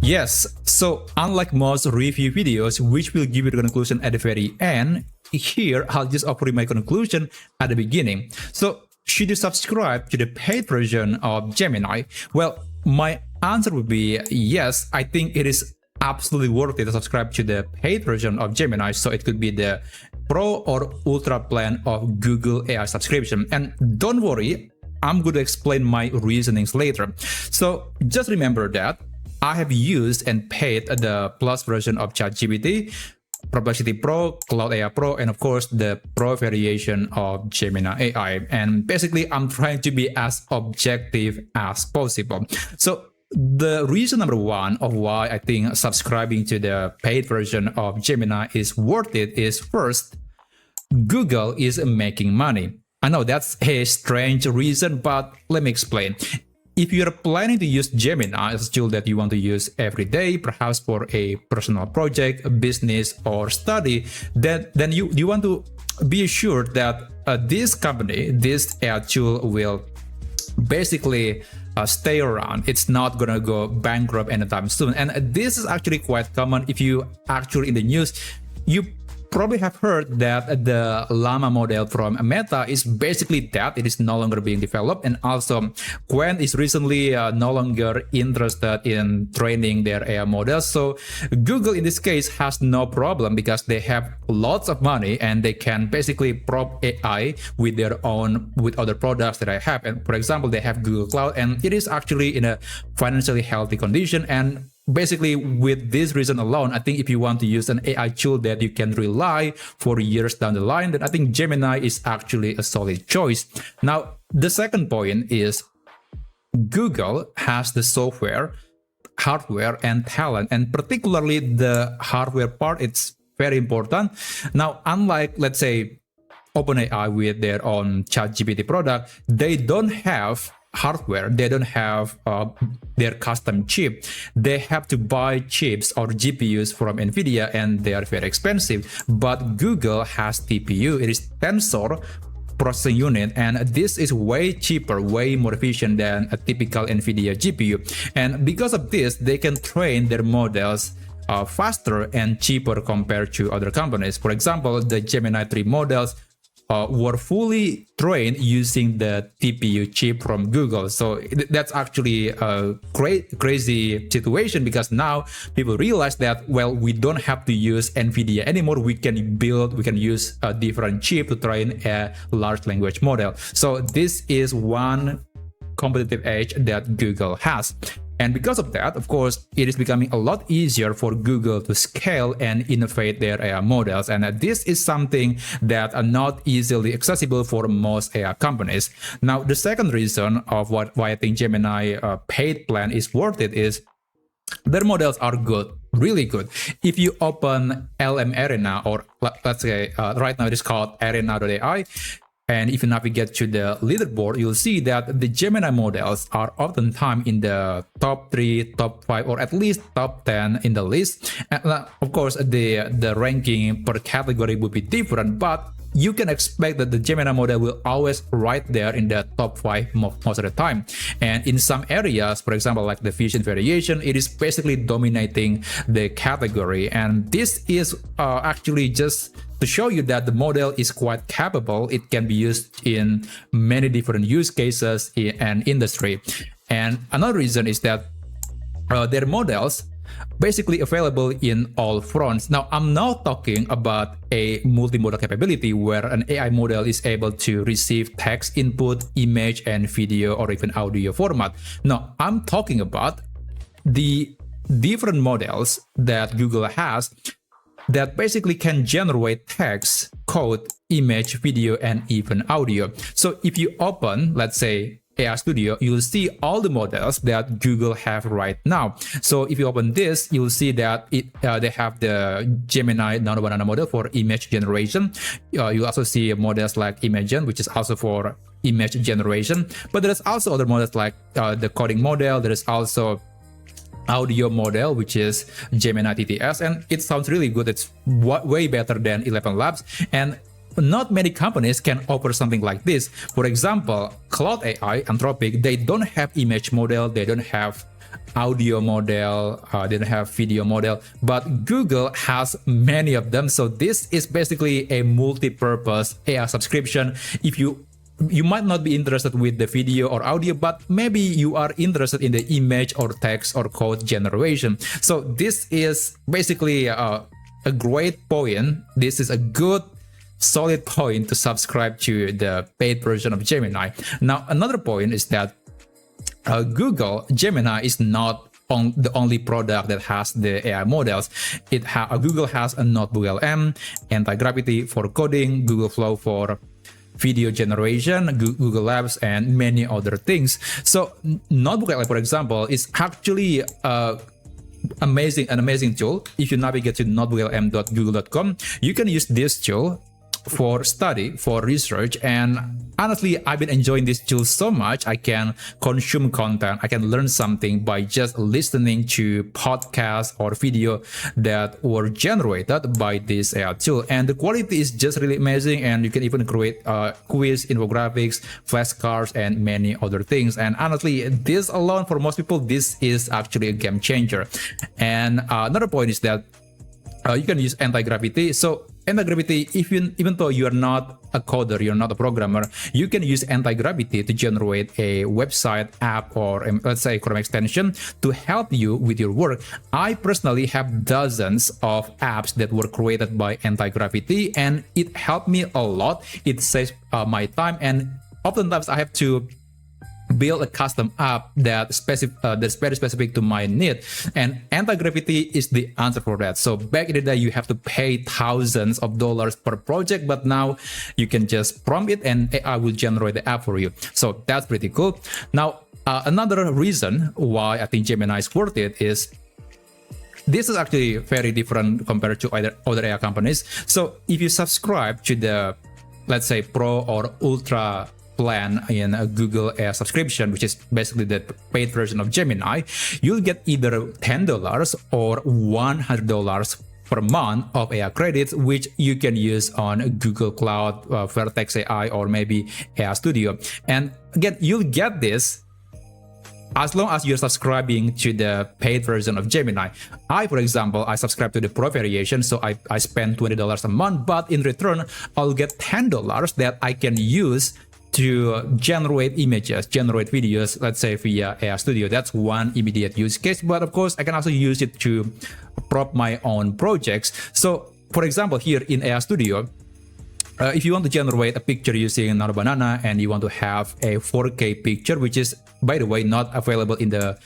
Yes, so unlike most review videos, which will give you the conclusion at the very end, here I'll just offer my conclusion at the beginning. So should you subscribe to the paid version of Gemini? Well, my answer would be yes. I think it is absolutely worth it to subscribe to the paid version of Gemini. So it could be the Pro or Ultra plan of Google AI subscription. And don't worry, I'm going to explain my reasonings later. So just remember that I have used and paid the Plus version of ChatGPT, Perplexity Pro, Claude AI Pro, and of course the Pro variation of Gemini AI. And basically, I'm trying to be as objective as possible. So the reason number one of why I think subscribing to the paid version of Gemini is worth it is, first, Google is making money. I know that's a strange reason, but let me explain. If you're planning to use Gemini as a tool that you want to use every day, perhaps for a personal project, a business, or study, then you want to be assured that this company, this AI tool will basically stay around. It's not gonna go bankrupt anytime soon. And this is actually quite common. If you actually in the news, you probably have heard that the Llama model from Meta is basically dead. It is no longer being developed. And also, Quen is recently no longer interested in training their AI models. So Google in this case has no problem because they have lots of money and they can basically prop AI with their own, with other products that I have. And for example, they have Google Cloud, and it is actually in a financially healthy condition. And basically, with this reason alone, I think if you want to use an AI tool that you can rely for years down the line, then I think Gemini is actually a solid choice. Now, the second point is Google has the software, hardware, and talent, and particularly the hardware part, it's very important. Now, unlike, let's say, OpenAI with their own ChatGPT product, they don't have hardware, they don't have their custom chip. They have to buy chips or GPUs from NVIDIA, and they are very expensive. But Google has TPU, it is Tensor processing unit, and this is way cheaper, way more efficient than a typical NVIDIA GPU. And because of this, they can train their models faster and cheaper compared to other companies. For example, the Gemini 3 models were fully trained using the TPU chip from Google. So that's actually a crazy situation, because now people realize that, well, we don't have to use NVIDIA anymore. We can use a different chip to train a large language model. So this is one competitive edge that Google has. And because of that, of course, it is becoming a lot easier for Google to scale and innovate their AI models. And this is something that are not easily accessible for most AI companies. Now, the second reason of why I think Gemini paid plan is worth it is their models are good, really good. If you open LM Arena, or let's say right now it is called Arena.ai, and if you navigate to the leaderboard, you'll see that the Gemini models are oftentimes in the top 3, top 5, or at least top 10 in the list. And of course, the ranking per category would be different, but you can expect that the Gemini model will always right there in the top 5 most of the time. And in some areas, for example, like the vision variation, it is basically dominating the category. And this is actually just to show you that the model is quite capable. It can be used in many different use cases and industry. And another reason is that their models basically available in all fronts. Now, I'm not talking about a multimodal capability where an AI model is able to receive text input, image, and video, or even audio format. No, I'm talking about the different models that Google has that basically can generate text, code, image, video, and even audio. So if you open, let's say, AI Studio, you'll see all the models that Google have right now. So if you open this, you'll see that they have the Gemini Nano Banana model for image generation. You also see models like Imagen, which is also for image generation. But there's also other models like the coding model. There is also audio model, which is Gemini TTS, and it sounds really good. It's way better than 11 Labs, and not many companies can offer something like this. For example, Claude AI, Anthropic, they don't have image model, they don't have audio model, they don't have video model, but Google has many of them. So this is basically a multi-purpose AI subscription. If you might not be interested with the video or audio, but maybe you are interested in the image or text or code generation. So this is basically a great point. This is a good solid point to subscribe to the paid version of Gemini. Now, another point is that Google Gemini is not the only product that has the AI models. Google has a Notebook LM, Anti-Gravity for coding, Google Flow for video generation, Google Labs, and many other things. So Notebook LM, for example, is actually an amazing tool. If you navigate to notebooklm.google.com, you can use this tool for study, for research, and honestly, I've been enjoying this tool so much. I can consume content, I can learn something by just listening to podcasts or video that were generated by this AI tool, and the quality is just really amazing. And you can even create quiz, infographics, flashcards, and many other things. And honestly, this alone, for most people, this is actually a game changer. And another point is that you can use anti-gravity. So anti-gravity, even though you are not a coder, you're not a programmer, you can use anti-gravity to generate a website, app, or let's say Chrome extension to help you with your work. I personally have dozens of apps that were created by anti-gravity, and it helped me a lot. It saves my time, and oftentimes I have to build a custom app that's very specific to my need, and anti-gravity is the answer for that. So back in the day, you have to pay thousands of dollars per project, but now you can just prompt it and AI will generate the app for you. So that's pretty cool. Now, another reason why I think Gemini is worth it is this is actually very different compared to other AI companies. So if you subscribe to the, let's say, Pro or Ultra plan in a Google AI subscription, which is basically the paid version of Gemini, you'll get either $10 or $100 per month of AI credits, which you can use on Google Cloud, Vertex AI, or maybe AI Studio. And again, you'll get this as long as you're subscribing to the paid version of Gemini. For example, I subscribe to the Pro variation, so I spend $20 a month, but in return, I'll get $10 that I can use to generate images, generate videos, let's say via AI Studio. That's one immediate use case, but of course, I can also use it to prop my own projects. So for example, here in AI Studio, if you want to generate a picture using Nano Banana and you want to have a 4K picture, which is, by the way, not available in the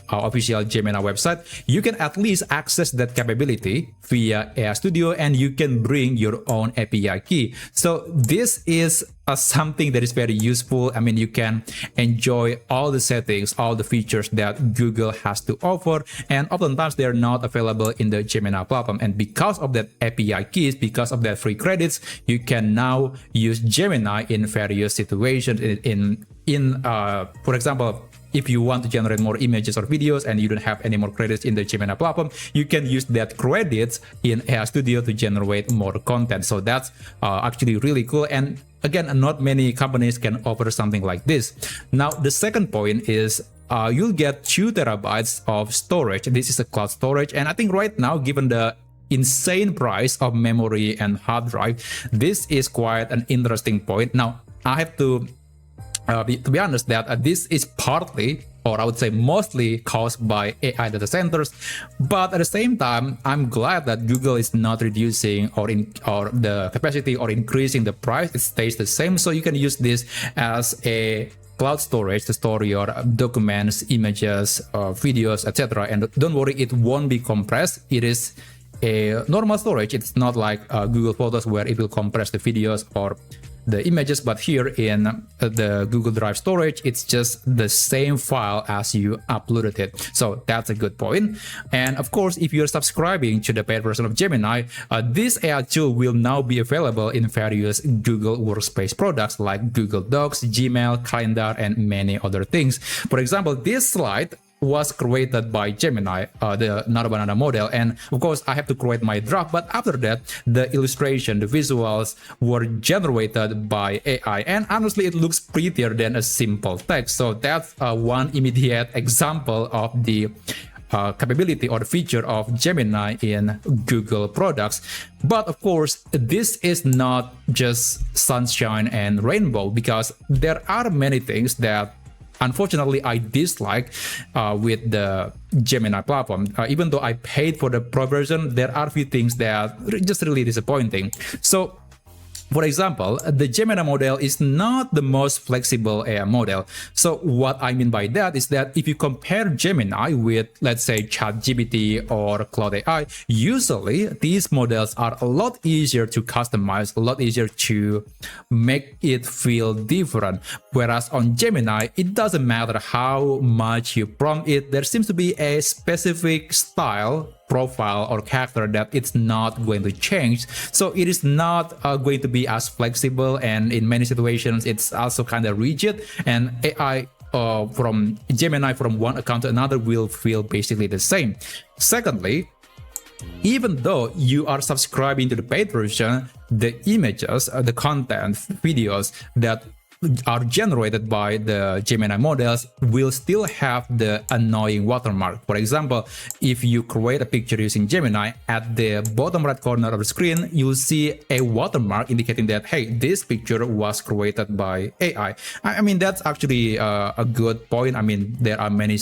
official Gemini website, you can at least access that capability via AI Studio, and you can bring your own API key. So this is something that is very useful. I mean, you can enjoy all the settings, all the features that Google has to offer, and oftentimes they're not available in the Gemini platform. And because of that API keys, because of that free credits, you can now use Gemini in various situations. For example, if you want to generate more images or videos and you don't have any more credits in the Gemini platform, you can use that credits in AI Studio to generate more content. So that's actually really cool. And again, not many companies can offer something like this. Now, the second point is you'll get 2 terabytes of storage. This is a cloud storage. And I think right now, given the insane price of memory and hard drive, this is quite an interesting point. Now, I have to be honest that this is partly, or I would say mostly, caused by AI data centers, but at the same time, I'm glad that Google is not reducing or the capacity or increasing the price. It stays the same, so you can use this as a cloud storage to store your documents, images, videos, etc. And don't worry, it won't be compressed. It is a normal storage. It's not like Google Photos where it will compress the videos or the images, but here in the Google Drive storage, it's just the same file as you uploaded it. So that's a good point. And of course, if you're subscribing to the paid version of Gemini, this AI tool will now be available in various Google Workspace products like Google Docs, Gmail, Calendar, and many other things. For example, this slide was created by Gemini, the another banana model, and of course I have to create my draft. But after that, the illustration, the visuals were generated by AI, and honestly, it looks prettier than a simple text. So that's one immediate example of the capability or the feature of Gemini in Google products. But of course, this is not just sunshine and rainbow, because there are many things that unfortunately I dislike with the Gemini platform. Even though I paid for the Pro version, there are a few things that are just really disappointing. So for example, the Gemini model is not the most flexible AI model. So what I mean by that is that if you compare Gemini with, let's say, ChatGPT or Claude AI, usually these models are a lot easier to customize, a lot easier to make it feel different. Whereas on Gemini, it doesn't matter how much you prompt it, there seems to be a specific style, profile, or character that it's not going to change. So it is not going to be as flexible, and in many situations it's also kind of rigid, and AI from Gemini from one account to another will feel basically the same. Secondly, even though you are subscribing to the paid version, the images, the content, videos that are generated by the Gemini models will still have the annoying watermark. For example, if you create a picture using Gemini, at the bottom right corner of the screen, you'll see a watermark indicating that, hey, this picture was created by AI. I mean, that's actually a good point. I mean, there are many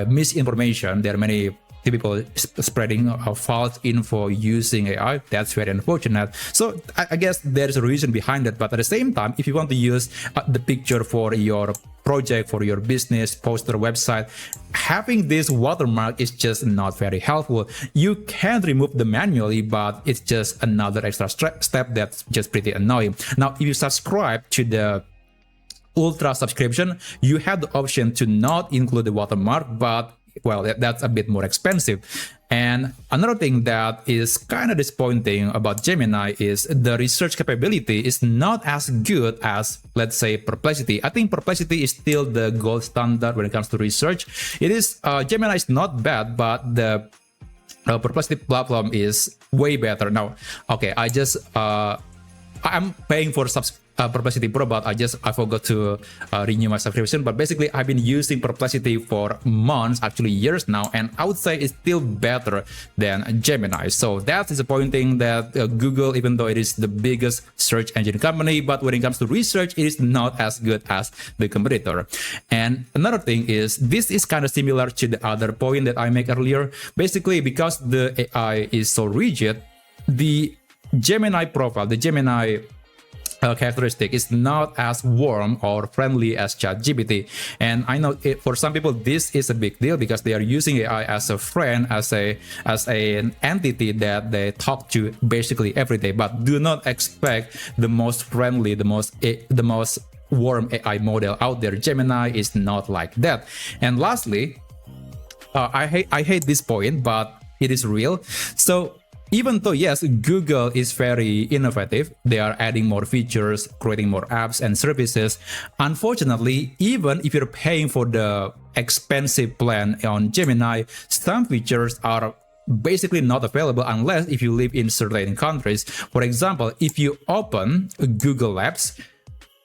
misinformation. There are many people spreading false info using AI. That's very unfortunate. So I guess there's a reason behind it. But at the same time, if you want to use the picture for your project, for your business, poster, website, having this watermark is just not very helpful. You can remove them manually, but it's just another extra step that's just pretty annoying. Now, if you subscribe to the Ultra subscription, you have the option to not include the watermark, but well, that's a bit more expensive. And another thing that is kind of disappointing about Gemini is the research capability is not as good as, let's say, Perplexity. I think Perplexity is still the gold standard when it comes to research. It is Gemini is not bad, but the Perplexity platform is way better. Now, okay, I'm paying for Perplexity Pro, but I forgot to renew my subscription. But basically, I've been using Perplexity for months, actually years now, and I would say it's still better than Gemini. So that's disappointing that Google, even though it is the biggest search engine company, but when it comes to research, it is not as good as the competitor. And another thing is, this is kind of similar to the other point that I made earlier. Basically, because the AI is so rigid, the Gemini profile, the Gemini characteristic is not as warm or friendly as ChatGPT. And I know for some people this is a big deal because they are using AI as a friend, as an entity that they talk to basically every day. But do not expect the most friendly, the most warm AI model out there. Gemini is not like that. And lastly, I hate this point, but it is real. So even though, yes, Google is very innovative, they are adding more features, creating more apps and services. Unfortunately, even if you're paying for the expensive plan on Gemini, some features are basically not available unless if you live in certain countries. For example, if you open Google Labs,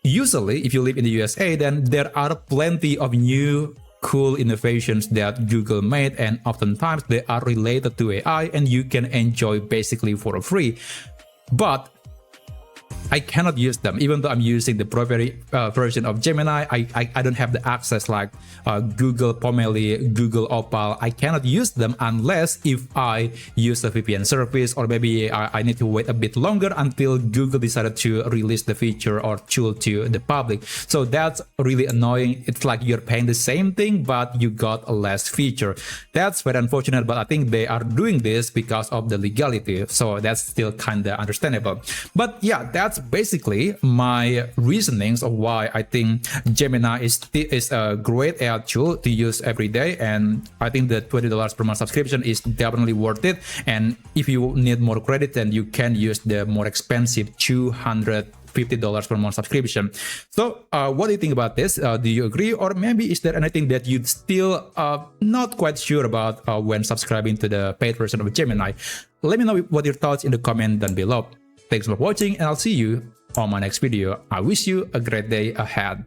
usually if you live in the USA, then there are plenty of new cool innovations that Google made, and oftentimes they are related to AI and you can enjoy basically for free. But I cannot use them, even though I'm using the Pro version of Gemini. I don't have the access like Google Pomeli, Google Opal. I cannot use them unless if I use a VPN service, or maybe I need to wait a bit longer until Google decided to release the feature or tool to the public. So that's really annoying. It's like you're paying the same thing, but you got a less feature. That's very unfortunate, but I think they are doing this because of the legality. So that's still kind of understandable. But yeah, that's basically my reasonings of why I think Gemini is a great AI tool to use every day, and I think the $20 per month subscription is definitely worth it. And if you need more credit, then you can use the more expensive $250 $50 per month subscription. So what do you think about this? Do you agree? Or maybe is there anything that you'd still not quite sure about when subscribing to the paid version of Gemini? Let me know what your thoughts in the comment down below. Thanks for watching, and I'll see you on my next video. I wish you a great day ahead.